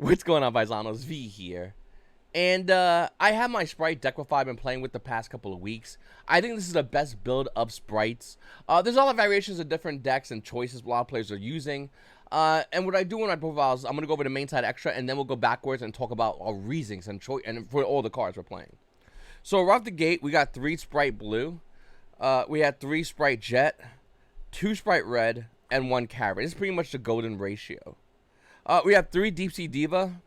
What's going on, Paisanos? V here. And I have my Spright deck with I've been playing with the past couple of weeks. I think this is the best build of Sprites. There's a lot of variations of different decks and choices a lot of players are using. And what I do in my profiles, I'm going to go over the main side extra, and then we'll go backwards and talk about our reasons and choice and for all the cards we're playing. So right off the gate, we got 3 Spright Blue. We had 3 Spright Jet, 2 Spright Red, and 1 Carrot. This is pretty much the golden ratio. We have 3 Deep Sea Diva,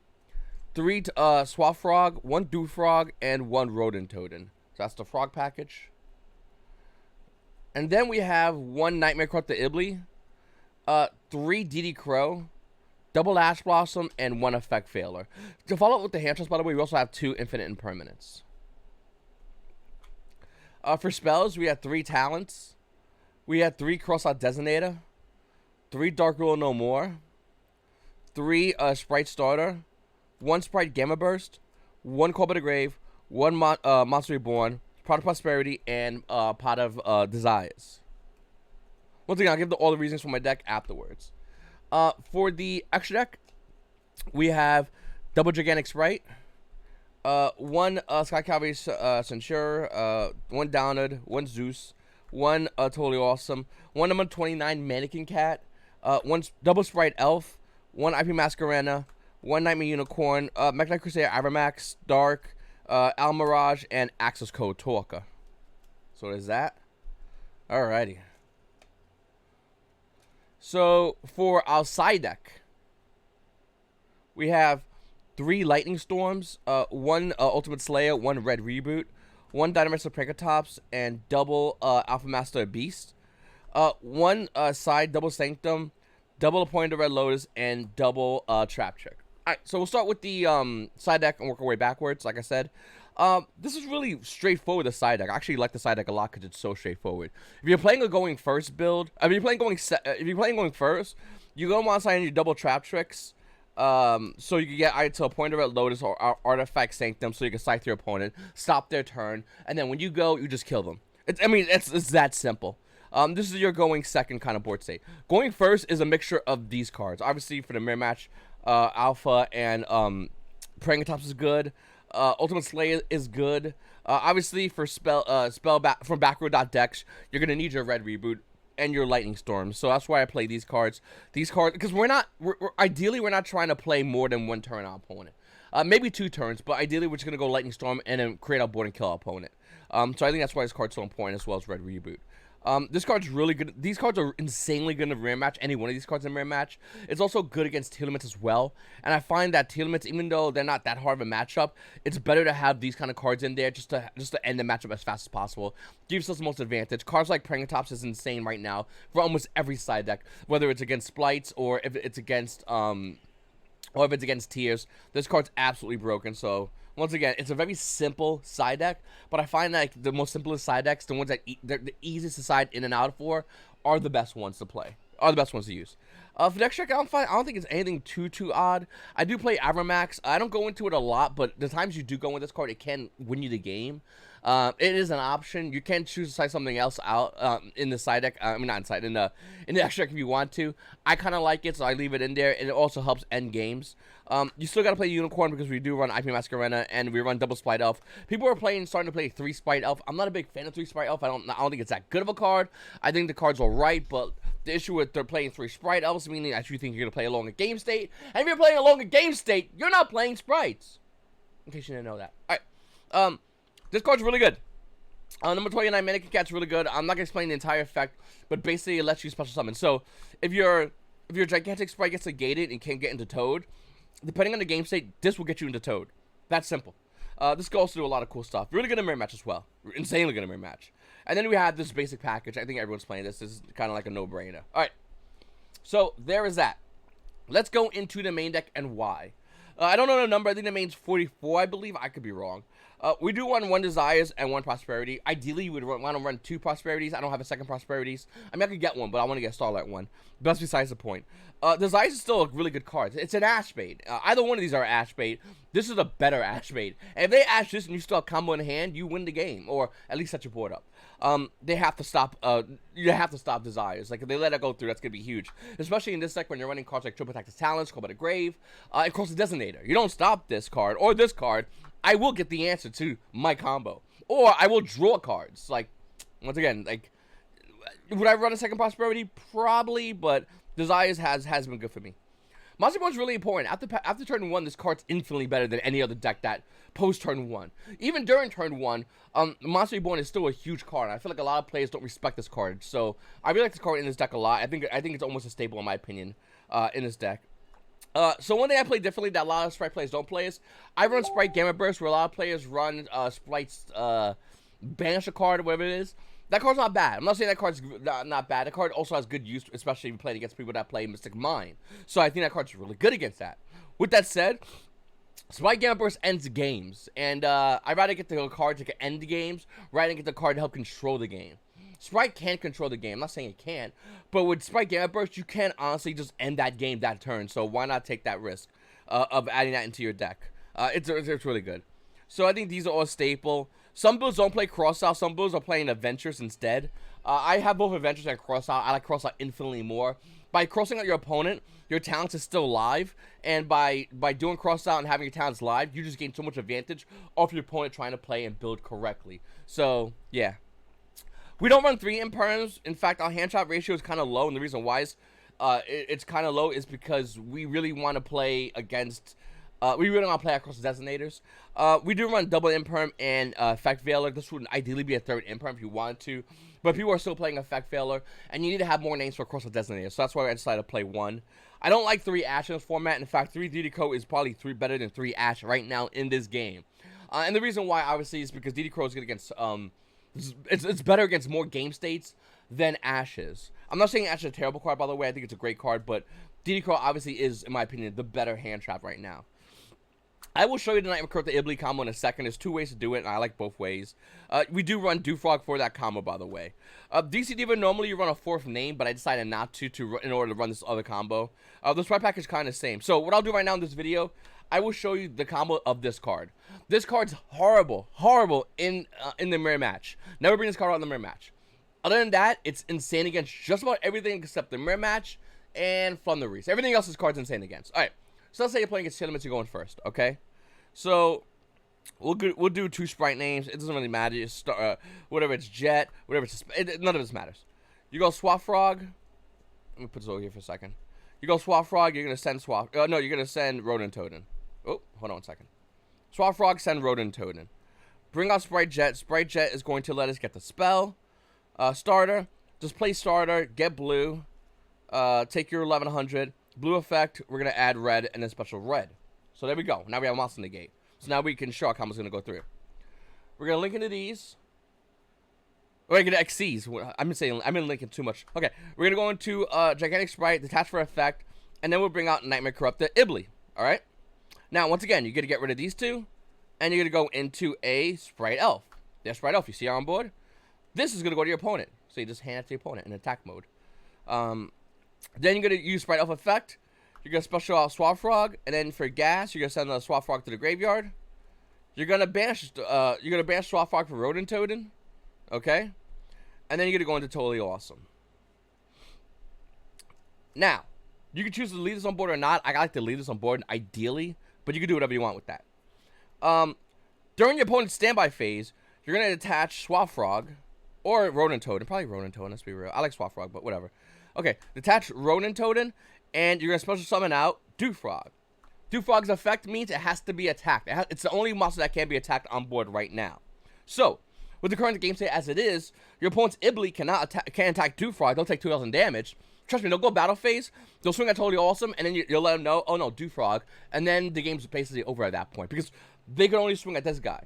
3 Swamp Frog, 1 Dew Frog, and 1 Rodent Totem. So that's the frog package. And then we have 1 Nightmare Corrupted Ibly, 3 DD Crow, double Ash Blossom, and 1 Effect Failure. To follow up with the hamstrings, by the way, we also have 2 Infinite Impermanents. For spells, we had 3 Talents. We had 3 Cross-Out Designator, 3 Dark Rule No More, 3 Spright Starter, 1 Spright Gamma Burst, 1 Call by the Grave, 1 Monster Reborn, Pot of Prosperity, and Pot of Desires. Once again, I'll give all the reasons for my deck afterwards. For the extra deck, we have double Gigantic Spright, 1 Sky Cavalry Censure, 1 Downed, 1 Zeus, 1 Totally Awesome, 1 number 29 Mannequin Cat, 1 double Spright Elf, 1 IP Masquerena, 1 Nightmare Unicorn, Mech Crusader Avramax, Dark, Almirage, and Access Code Talker. So there's that. Alrighty. So for our side deck, we have 3 Lightning Storms, 1 Ultimate Slayer, 1 Red Reboot, 1 Dynamax Prankatops, and double Alpha Master Beast, 1 side double Sanctum, double Appointed Red Lotus, and double Trap Trick. Alright, so we'll start with the side deck and work our way backwards, like I said. This is really straightforward, the side deck. I actually like the side deck a lot because it's so straightforward. If you're playing a going first build, if you're playing going first, you go on side and you double Trap Tricks, so you can get either to Appointed Red Lotus or Artifact Sanctum, so you can scythe your opponent, stop their turn, and then when you go, you just kill them. It's that simple. This is your going second kind of board state. Going first is a mixture of these cards. Obviously, for the mirror match, Alpha and Prankatops is good. Ultimate Slayer is good. Obviously, for from backrow.decks, you're gonna need your Red Reboot and your Lightning Storm. So that's why I play these cards. These cards, because ideally we're not trying to play more than 1 turn on our opponent. Maybe 2 turns, but ideally we're just gonna go Lightning Storm and then create our board and kill our opponent. So I think that's why this card's so important, as well as Red Reboot. This card's really good. These cards are insanely good in a rear match. Any one of these cards in a rear match. It's also good against Telements as well. And I find that Telements, even though they're not that hard of a matchup, it's better to have these kind of cards in there just to end the matchup as fast as possible. Gives us the most advantage. Cards like Prankatops is insane right now for almost every side deck, whether it's against Sprites or if it's against Tiers. This card's absolutely broken. So once again, it's a very simple side deck, but I find that the most simplest side decks, the ones that they're the easiest to side in and out for, are the best ones to play, are the best ones to use. For deck check, I don't think it's anything too odd. I do play Avramax. I don't go into it a lot, but the times you do go with this card, it can win you the game. It is an option. You can choose to side something else out in the side deck. Not inside, in the extra deck if you want to. I kind of like it, so I leave it in there, and it also helps end games. You still got to play Unicorn because we do run IP Masquerena and we run double Spright Elf. People are starting to play 3 Spright Elf. I'm not a big fan of 3 Spright Elf. I don't think it's that good of a card. I think the card's alright, but the issue with they're playing 3 Spright Elves, meaning that you think you're gonna play along a game state, and if you're playing along a game state, you're not playing Sprites. In case you didn't know that. Alright. This card's really good. Number 29 Mannequin Cat's really good. I'm not gonna explain the entire effect, but basically it lets you special summon. So if your Gigantic Spright gets negated and can't get into Toad, depending on the game state, this will get you into Toad. That's simple. This can also do a lot of cool stuff. Really good in mirror match as well. Insanely good in mirror match. And then we have this basic package. I think everyone's playing this. This is kind of like a no-brainer. Alright. So there is that. Let's go into the main deck and why. I don't know the number. I think the main's 44, I believe. I could be wrong. We do want 1 Desires and 1 Prosperity. Ideally, you would want to run 2 Prosperities. I don't have a second Prosperities. I mean, I could get one, but I want to get Starlight one. But that's besides the point. Desires is still a really good card. It's an Ash bait. Either one of these are Ash bait. This is a better Ash bait. And if they Ash this and you still have combo in hand, you win the game, or at least set your board up. They have to stop. You have to stop Desires. Like if they let it go through, that's gonna be huge. Especially in this deck when you're running cards like Triple Attack the Talents, Call by the Grave, and Cross the Designator. You don't stop this card or this card. I will get the answer to my combo, or I will draw cards. Like once again, like would I run a second Prosperity? Probably, but Desires has been good for me. Monster Reborn is really important. After turn 1, this card's infinitely better than any other deck that post turn 1. Even during turn 1, Monster Reborn is still a huge card. I feel like a lot of players don't respect this card, so I really like this card in this deck a lot. I think it's almost a staple in my opinion in this deck. So one thing I play differently that a lot of Spright players don't play is I run Spright Gamma Burst, where a lot of players run Spright's Banish a card or whatever it is. That card's not bad. I'm not saying that card's not bad. That card also has good use, especially if you play against people that play Mystic Mine. So I think that card's really good against that. With that said, Spright Gamma Burst ends games, and I'd rather get the card to end the games rather than get the card to help control the game. Spright can control the game. I'm not saying it can't, but with Spright Gamma Burst, you can honestly just end that game that turn. So why not take that risk of adding that into your deck? It's really good. So I think these are all staple. Some builds don't play Crossout. Some builds are playing Adventures instead. I have both Adventures and Crossout. I like Crossout infinitely more. By crossing out your opponent, your talents is still live, and by doing Crossout and having your talents live, you just gain so much advantage off your opponent trying to play and build correctly. So yeah. We don't run 3 Imperiums. In fact, our hand shot ratio is kind of low, and the reason why is it's kind of low is because we really want to play against. We really want to play across the Designators. We do run double Imperium and Effect Veiler. This would ideally be a 3rd Imperium if you wanted to, but people are still playing Effect Veiler, and you need to have more names for across the Designators. So that's why I decided to play 1. I don't like 3 Ash in this format. In fact, 3 DD is probably better than 3 Ash right now in this game. And the reason why, obviously, is because DD is good against. It's better against more game states than Ash is. I'm not saying Ash is a terrible card, by the way. I think it's a great card, but DD Crow obviously is, in my opinion, the better hand trap right now. I will show you the Nightmare Crow, the Ibly combo in a second. There's 2 ways to do it, and I like both ways. We do run Dewfrog for that combo, by the way. DC Diva, normally you run a 4th name, but I decided not to in order to run this other combo. The Spright pack is kind of the same. So what I'll do right now in this video, I will show you the combo of this card. This card's horrible in the mirror match. Never bring this card out in the mirror match. Other than that, it's insane against just about everything except the mirror match and Flunderies. Everything else this card's insane against. All right, so let's say you're playing against Cinnamons, you're going first, okay? So we'll do 2 Spright names. It doesn't really matter. It's whatever it's Jet, whatever it's none of this matters. You go Swap Frog. Let me put this over here for a second. You go Swap Frog. You're gonna send Swap. No, you're gonna send Rodent Toaden. Oh, hold on 1 second. Swap Frog, send Rodent Toaden. Bring out Spright Jet. Spright Jet is going to let us get the spell. Starter. Just play Starter. Get blue. Take your 1100. Blue effect. We're gonna add red and then special red. So there we go. Now we have a mouse in the gate. So now we can show how combo's gonna go through. We're gonna link into these. We're gonna XCs. I'm gonna link it too much. Okay. We're gonna go into Gigantic Spright, detach for effect, and then we'll bring out Nightmare Corrupt the Ibly. Alright? Now, once again, you're going to get rid of these 2, and you're going to go into a Spright Elf. There's Spright Elf. You see on board? This is going to go to your opponent. So you just hand it to your opponent in attack mode. Then you're going to use Spright Elf effect. You're going to special out Swap Frog, and then for gas, you're going to send the Swap Frog to the graveyard. You're going to banish Swap Frog for Rodent Toaden. Okay? And then you're going to go into Totally Awesome. Now, you can choose to leave this on board or not. I like to leave this on board, ideally. But you can do whatever you want with that. During your opponent's standby phase, you're going to attach Swap Frog or Rodent Toaden. Probably Rodent Toaden, let's be real. I like Swap Frog, but whatever. Okay, detach Rodent Toaden, and you're going to special summon out Dewfrog. Dewfrog's effect means it has to be attacked. It's the only monster that can be attacked on board right now. So, with the current game state as it is, your opponent's Ibly can't attack Dewfrog. They'll take 2,000 damage. Trust me, they'll go battle phase, they'll swing at Totally Awesome, and then you'll let them know, oh no, Dewfrog, and then the game's basically over at that point, because they can only swing at this guy.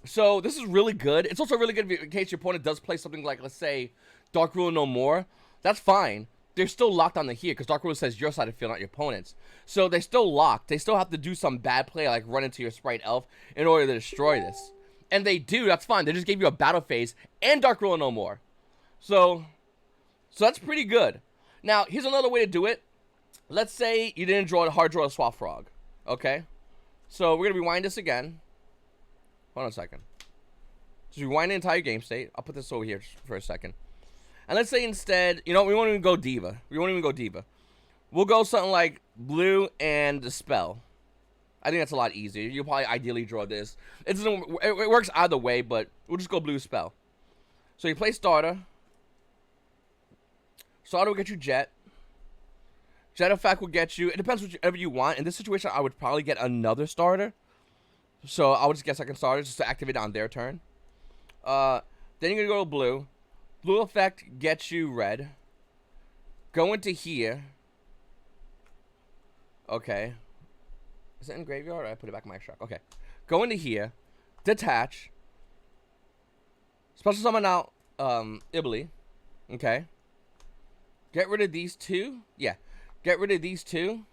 So this is really good. It's also really good in case your opponent does play something like, let's say, Dark Ruler No More. That's fine. They're still locked on the here, because Dark Ruler says your side of the field, not your opponent's. So they're still locked. They still have to do some bad play, like run into your Spright Elf, in order to destroy this. and they do, that's fine. They just gave you a battle phase and Dark Ruler no more. So that's pretty good. Now, here's another way to do it. Let's say you didn't hard draw a Swap Frog. Okay? So we're going to rewind this again. Hold on a second. Just rewind the entire game state. I'll put this over here for a second. And let's say instead, we won't even go Diva. We'll go something like blue and Dispel. I think that's a lot easier. You'll probably ideally draw this. It works either way, but we'll just go blue Spell. So you play Starter. Starter will get you Jet. Jet Effect will get you... It depends whatever you want. In this situation, I would probably get another Starter. So I would just get second Starter just to activate it on their turn. Then you're going to go to blue. Blue Effect gets you red. Go into here. Okay. Is it in graveyard or I put it back in my truck? Okay. Go into here. Detach. Special summon out Ibly. Okay. Get rid of these two. Yeah. Get rid of these two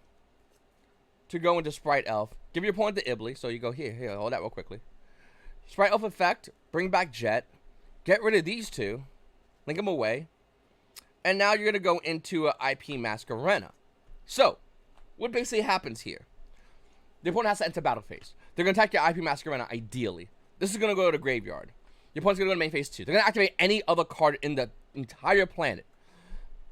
to go into Spright Elf. Give your opponent the Ibly. So you go here. Here, hold that real quickly. Spright Elf effect. Bring back Jet. Get rid of these two. Link them away. And now you're going to go into an IP Masquerena. So, what basically happens here? The opponent has to enter battle phase. They're going to attack your IP Masquerena, ideally. This is going to go to the graveyard. Your opponent's going to go to main phase 2. They're going to activate any other card in the entire planet.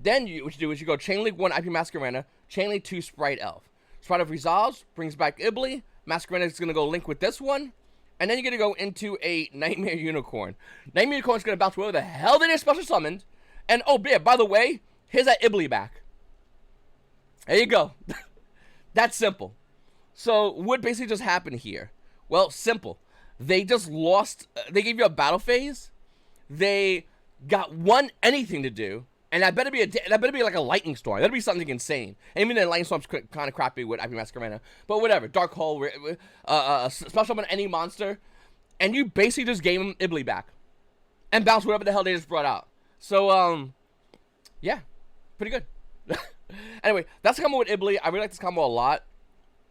Then, what you do is you go Chain Link 1 IP Masquerena, Chain Link 2 Spright Elf. Spright Elf resolves, brings back Ibly. Masquerena is going to go link with this one. And then you're going to go into a Nightmare Unicorn. Nightmare Unicorn is going to bounce whatever the hell they did special summoned. And, oh, yeah, by the way, here's that Ibly back. There you go. That's simple. So, what basically just happened here? Well, simple. They just lost... they gave you a battle phase. They got anything to do. And that better be like a lightning storm. That'd be something insane. And even then, lightning storm's kind of crappy with IP Masquerena. But whatever. Dark Hole, special summon any monster. And you basically just gave them Ibly back. And bounce whatever the hell they just brought out. So, yeah. Pretty good. Anyway, that's the combo with Ibly. I really like this combo a lot.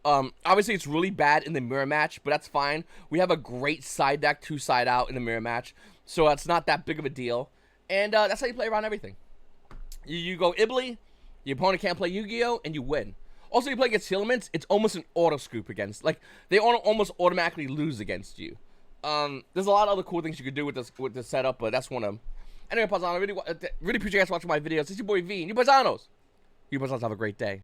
Obviously, it's really bad in the mirror match, but that's fine. We have a great side deck, 2 side out in the mirror match. So it's not that big of a deal. And that's how you play around everything. You go Ibly, your opponent can't play Yu-Gi-Oh, and you win. Also, you play against Elements, it's almost an auto-scoop against. Like, they almost automatically lose against you. There's a lot of other cool things you could do with this setup, but that's one of them. Anyway, Paisano, I really appreciate you guys watching my videos. It's your boy V, and you Paisanos. You Paisanos have a great day.